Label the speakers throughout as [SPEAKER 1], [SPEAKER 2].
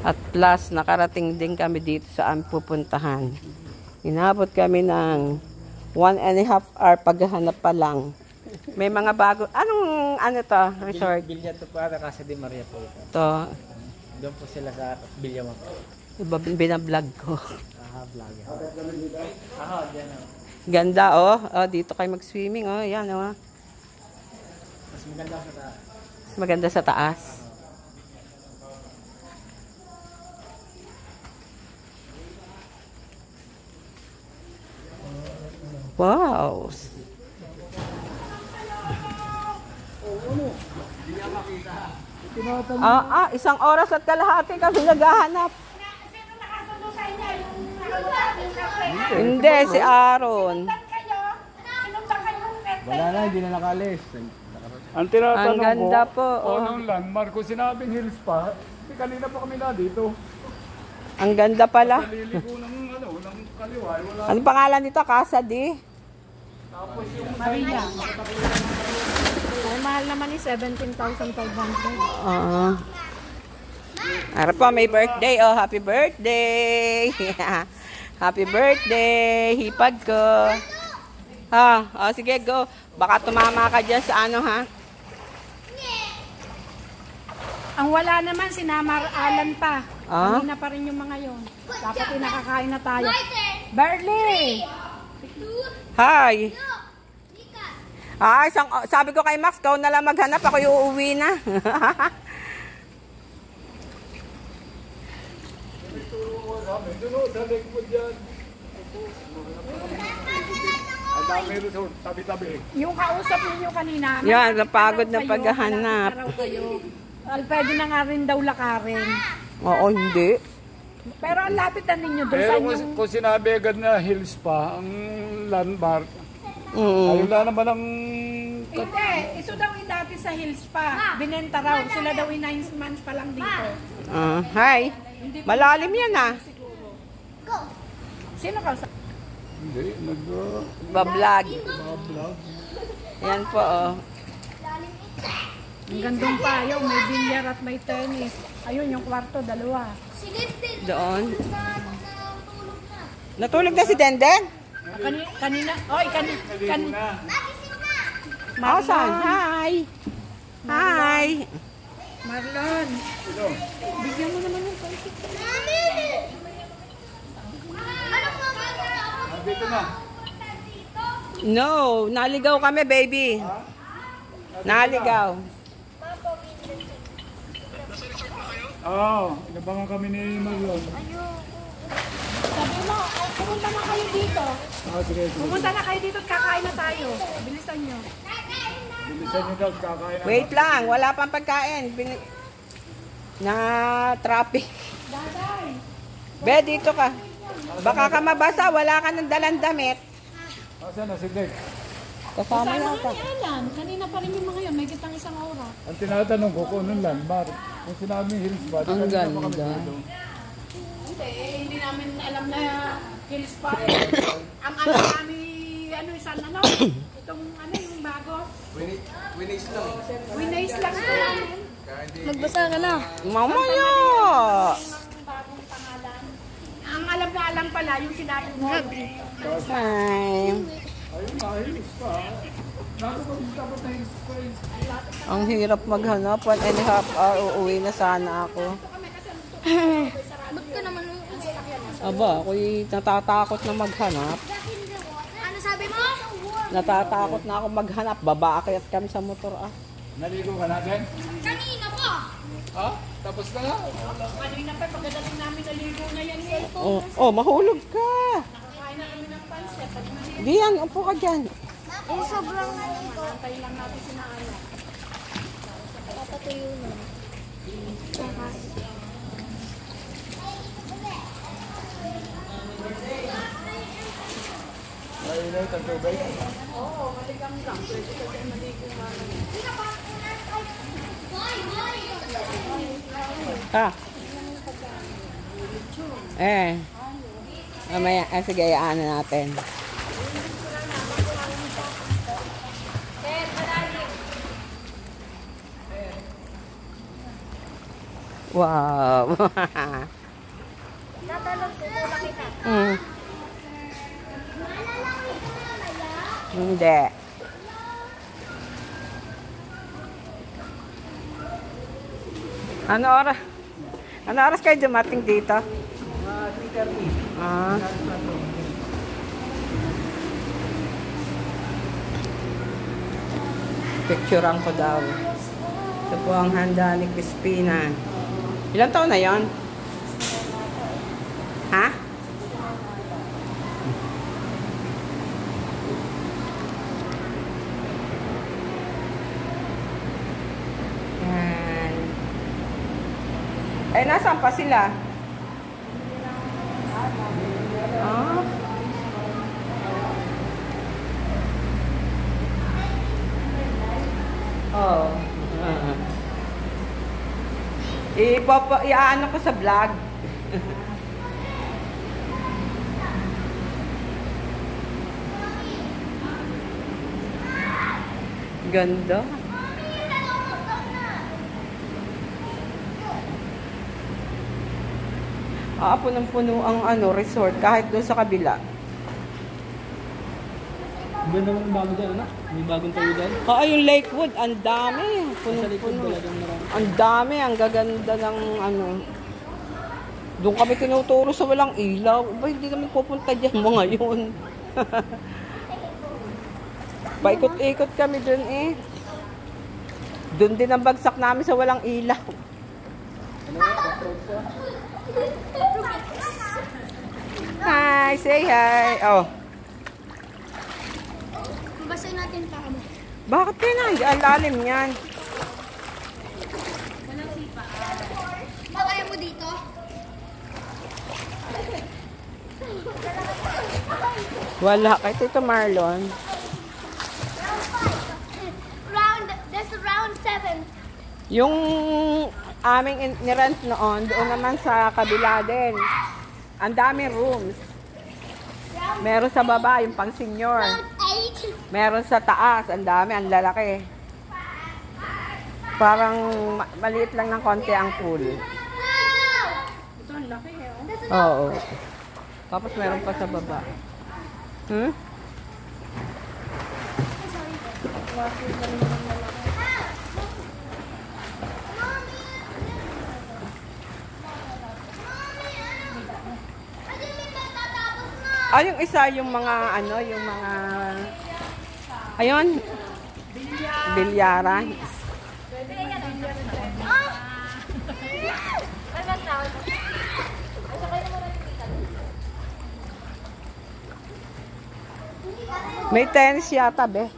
[SPEAKER 1] At plus, nakarating din kami dito sa aming pupuntahan. Inabot kami ng 1.5 hour paghahanap pa lang. May mga bago. Anong ano to? Resort?
[SPEAKER 2] Bilya to para Casa de Maria po ito.
[SPEAKER 1] To.
[SPEAKER 2] Doon po sila sa Bilyawan.
[SPEAKER 1] Binablog ko.
[SPEAKER 2] Vlog. Aha, diyan o.
[SPEAKER 1] Ganda oh. Oh, dito kayo mag-swimming oh. Yan oh.
[SPEAKER 2] Mas maganda sa taas.
[SPEAKER 1] Mas maganda sa taas. Wow. Isang oras at kalahati kami naghahanap.
[SPEAKER 3] Sino nakasundo sa inyo?
[SPEAKER 1] Hindi, si Aaron.
[SPEAKER 3] Sinundan kayo ng kete.
[SPEAKER 4] Wala na, hindi na nakalis.
[SPEAKER 5] Ang tinatanong
[SPEAKER 1] Ang ganda
[SPEAKER 5] ko,
[SPEAKER 1] po.
[SPEAKER 5] anong landmark? Kung sinabing hills pa, kanina pa kami na dito.
[SPEAKER 1] Ang ganda pala.
[SPEAKER 5] Naliligo ng kaliwa, wala.
[SPEAKER 1] Ano pangalan nito? Casa de?
[SPEAKER 3] Maria. Ay, mahal naman ni 17,500.
[SPEAKER 1] Ara po, may birthday. Oh, happy birthday. Happy birthday. Hipag ko. Ha, oh, sige, go. Baka tumama ka dyan sa ano, ha?
[SPEAKER 3] Ang wala naman, sinamar Alan pa.
[SPEAKER 1] Ah?
[SPEAKER 3] Kanina pa rin yung mga yon. Dapat nakakain na tayo. Barley!
[SPEAKER 1] Hi. Sabi ko kay Max, kau na lang maghanap. Ako yung uuwi na.
[SPEAKER 5] Ang dami resort, tabi-tabi.
[SPEAKER 3] Yung kausap ninyo kanina.
[SPEAKER 1] Yan, napagod na paghahanap.
[SPEAKER 3] Pwede na nga rin daw lakarin.
[SPEAKER 1] Oo, hindi.
[SPEAKER 3] Pero ang lapit na ninyo doon sa
[SPEAKER 5] Pero
[SPEAKER 3] inyong...
[SPEAKER 5] kung sinabi agad na hills pa, ang landmark, ayun lang naman ang...
[SPEAKER 3] Hindi, iso daw yung dati sa Hills pa. Binenta raw. Sila daw yung 9 months pa lang dito.
[SPEAKER 1] Hi. Malalim yan, ah.
[SPEAKER 3] Sino ka?
[SPEAKER 5] Hindi,
[SPEAKER 1] Bablog. Yan po, oh.
[SPEAKER 3] Ang gandong payo. May bilyar at may tennis. Ayun, yung kwarto, dalawa.
[SPEAKER 1] Doon. Natulog na si Denden?
[SPEAKER 3] Kanina. Oy, kanina.
[SPEAKER 1] Asan? Hi. Hi.
[SPEAKER 3] Marlon. Bigyan mo naman yung paisip.
[SPEAKER 5] dito na.
[SPEAKER 1] No, naligaw kami, baby. Naligaw.
[SPEAKER 5] Oo, inabangan kami ni Marlon.
[SPEAKER 3] Sabi mo, pumunta na kayo dito.
[SPEAKER 5] Sige.
[SPEAKER 3] Pumunta na kayo dito at kakain na tayo. Bilisan nyo.
[SPEAKER 5] Bilisan nyo daw, kakain na.
[SPEAKER 1] Wait lang, wala pang pagkain. Na traffic.
[SPEAKER 3] Daday.
[SPEAKER 1] Be, dito ka. Baka ka mabasa, wala ka ng dalang damit.
[SPEAKER 5] Asan na si Nick?
[SPEAKER 1] Kasama
[SPEAKER 3] Kasama
[SPEAKER 1] na
[SPEAKER 3] nga ni Alan. Kanina pa rin yung mga yun. May kitang isang oras.
[SPEAKER 5] Ang tinatanong ko kung anong landmark. Kung sinabing hills ba,
[SPEAKER 1] Ang ganda.
[SPEAKER 3] Hindi namin alam na Hills pa. Ang alam namin, isang itong yung bago.
[SPEAKER 4] Winnings lang.
[SPEAKER 3] Winays lang ito namin.
[SPEAKER 6] Magbasa ka na.
[SPEAKER 1] Mamaya!
[SPEAKER 3] Bagong pangalan. Ang alam na alam pala, yung sinabi mo.
[SPEAKER 1] Hi.
[SPEAKER 5] Ayun na, hills pa. Nato pa dapat na hills pa.
[SPEAKER 1] Ang hirap maghanap. 1.5 hour, uuwi na sana ako.
[SPEAKER 6] Ba't ka naman
[SPEAKER 1] Aba, ako'y natatakot na maghanap.
[SPEAKER 6] ano sabi mo?
[SPEAKER 1] Natatakot na ako maghanap. Babaakyat kami sa motor, ah.
[SPEAKER 5] Naligo ka natin?
[SPEAKER 6] Kanina pa.
[SPEAKER 5] Ha? Tapos na nga?
[SPEAKER 3] Kanina pa, pagkadating namin naligo na yan.
[SPEAKER 1] Oh, mahulog ka.
[SPEAKER 3] Nakakain na kami ng pansit.
[SPEAKER 1] Diyan, upo ka dyan.
[SPEAKER 6] Sobrang nalito.
[SPEAKER 3] Antay lang natin sinaalan.
[SPEAKER 6] Papatuyo na.
[SPEAKER 5] Mainit ang tubig?
[SPEAKER 3] Oo, maligang lang. Pwede ka dyan maligo nga.
[SPEAKER 1] Ha? Mamaya, sige, ayaan na natin. Wow.
[SPEAKER 6] Tatalog ko lang kita.
[SPEAKER 1] Hindi. Ano oras kayo dumating dito?
[SPEAKER 2] 3:30.
[SPEAKER 1] Ah. Picturean ko daw. Ito po ang handa ni Crispina. Ilang taon na yon? Ha? Yan. Eh, nasaan pa sila? Ah. Oh. Iaano ko sa vlog. Ganda. Punong-puno ang resort kahit doon sa kabila.
[SPEAKER 2] Ganda mo ng bago dyan, anak? May bagong tayo dyan?
[SPEAKER 1] Yung Lakewood, ang dami. Punong-puno. Ang dami, ang gaganda ng Doon kami tinuturo sa walang ilaw. Hindi kami pupunta dyan mga yun. Paikot-ikot kami doon eh. Doon din ang bagsak namin sa walang ilaw. Hi, say hi. Oh.
[SPEAKER 6] Basahin natin pa mo.
[SPEAKER 1] Bakit kaya ang lalim yan?
[SPEAKER 6] Kaya mo dito?
[SPEAKER 1] Wala. Kahit ito Marlon.
[SPEAKER 6] There's round 7.
[SPEAKER 1] Yung aming nirent noon, doon naman sa kabila din. Ang daming rooms. Meron sa baba, yung pang senior.
[SPEAKER 6] Round 8.
[SPEAKER 1] Meron sa taas, ang dami, ang lalaki. Parang maliit lang ng konti ang pool.
[SPEAKER 3] Ito ang laki eh.
[SPEAKER 1] Oo. Tapos meron pa sa baba. Yung isa, yung mga yung mga ayun, bilyaran. May tennis yata, be.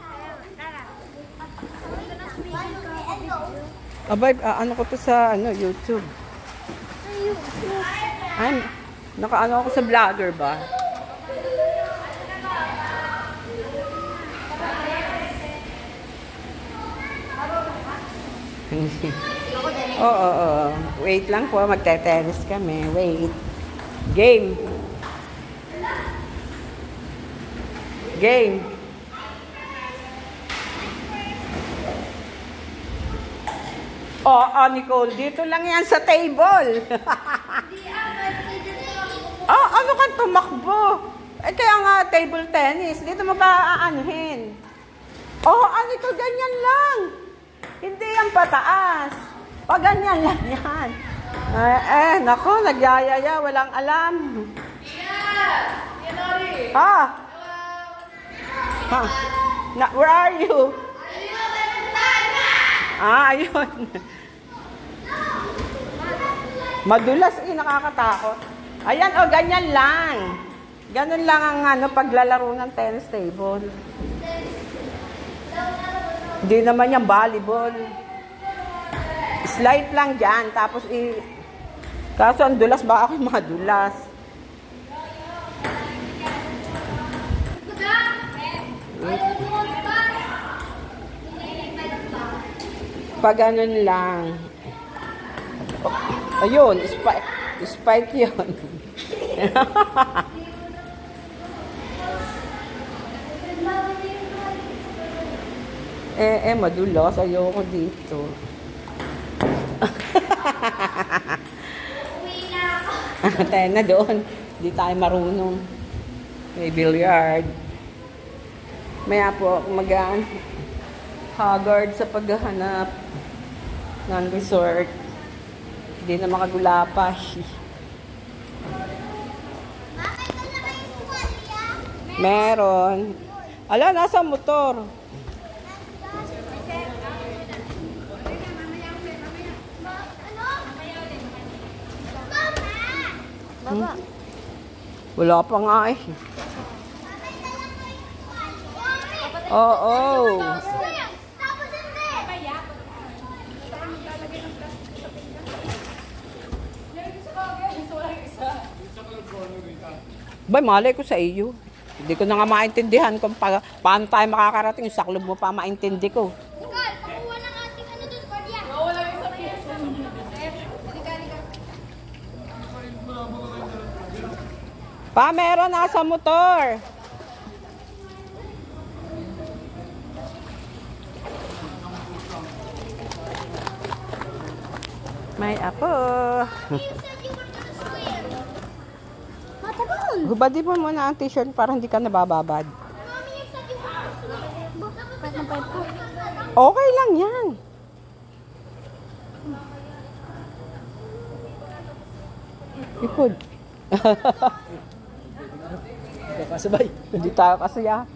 [SPEAKER 1] Abay, ano ko to sa YouTube. Ay, nakaano ako sa vlogger ba? Oo. Wait lang po, magte-tennis kami. Wait. Game. Game. Nicole, dito lang yan sa table. Ano ka tumakbo? Kaya nga table tennis. Dito mo ba aanuhin? Nicole, ganyan lang. Hindi yan pataas. Pag ganyan lang yan. Nako, nagyayaya, walang alam. Where are you? Ayun. Madulas nakakatakot. Ayan, ganyan lang. Ganun lang ang paglalaro ng tennis table. Hindi naman yung volleyball. Slide lang dyan. Tapos kaso ang dulas, baka ako madulas. Pag ganun lang. Ayun, spike yun. madulas. Ayoko dito. Tayo na doon. Hindi tayo marunong. May billiard. Maya po mag-haggard sa paghahanap ng resort. Hindi na makagulapas. Meron. Ala, nasa motor.
[SPEAKER 6] Baba.
[SPEAKER 1] Wala pa nga eh. Oo.
[SPEAKER 6] Tapos hindi.
[SPEAKER 1] Bay, malay ko sa iyo. Hindi ko na nga maintindihan kung paano tayo makakarating. Sa club mo pa maintindi ko.
[SPEAKER 6] Nicole, pakuha ng ating ano doon, Cordia.
[SPEAKER 1] Pa, meron nasa motor. May apo.
[SPEAKER 6] You said you were gonna swim. Matabon.
[SPEAKER 1] Hubadi mo muna ang t-shirt para hindi ka nabababad.
[SPEAKER 6] Mommy, you said you were gonna swim. Kahit ng pipe ko.
[SPEAKER 1] Okay lang yan. Ikod.
[SPEAKER 2] Kasabay.
[SPEAKER 1] Hindi tayo kasaya.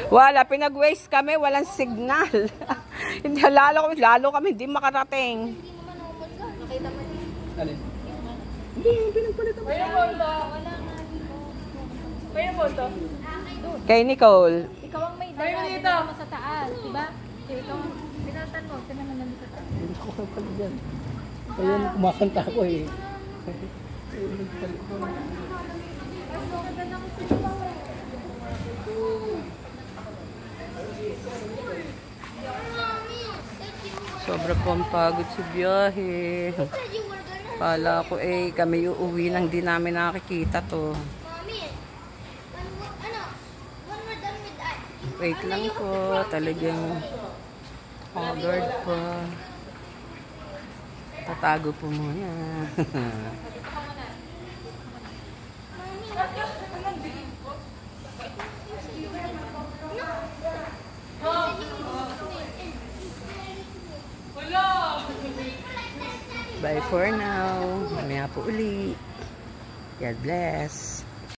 [SPEAKER 1] Wala, pinag-waste kami, walang signal. Hindi, lalo kami hindi makarating.
[SPEAKER 2] Alin?
[SPEAKER 1] Kay Nicole.
[SPEAKER 7] Ikaw ang may dala, dinala mo sa taas, diba? Ikaw ang binatan mo, sino naman nandito sa taas?
[SPEAKER 2] Hindi ko pala dyan. Ayun, kumakanta ako eh.
[SPEAKER 1] Sobra po ang pagod sa biyahe.
[SPEAKER 6] Said you were gonna.
[SPEAKER 1] Kala ko kami uuwi nang di namin nakikita to.
[SPEAKER 6] Mommy, when we're done with that,
[SPEAKER 1] Wait lang po, talagang haggard pa. Tatago po muna. Bye for now. Mamaya po uli. God bless.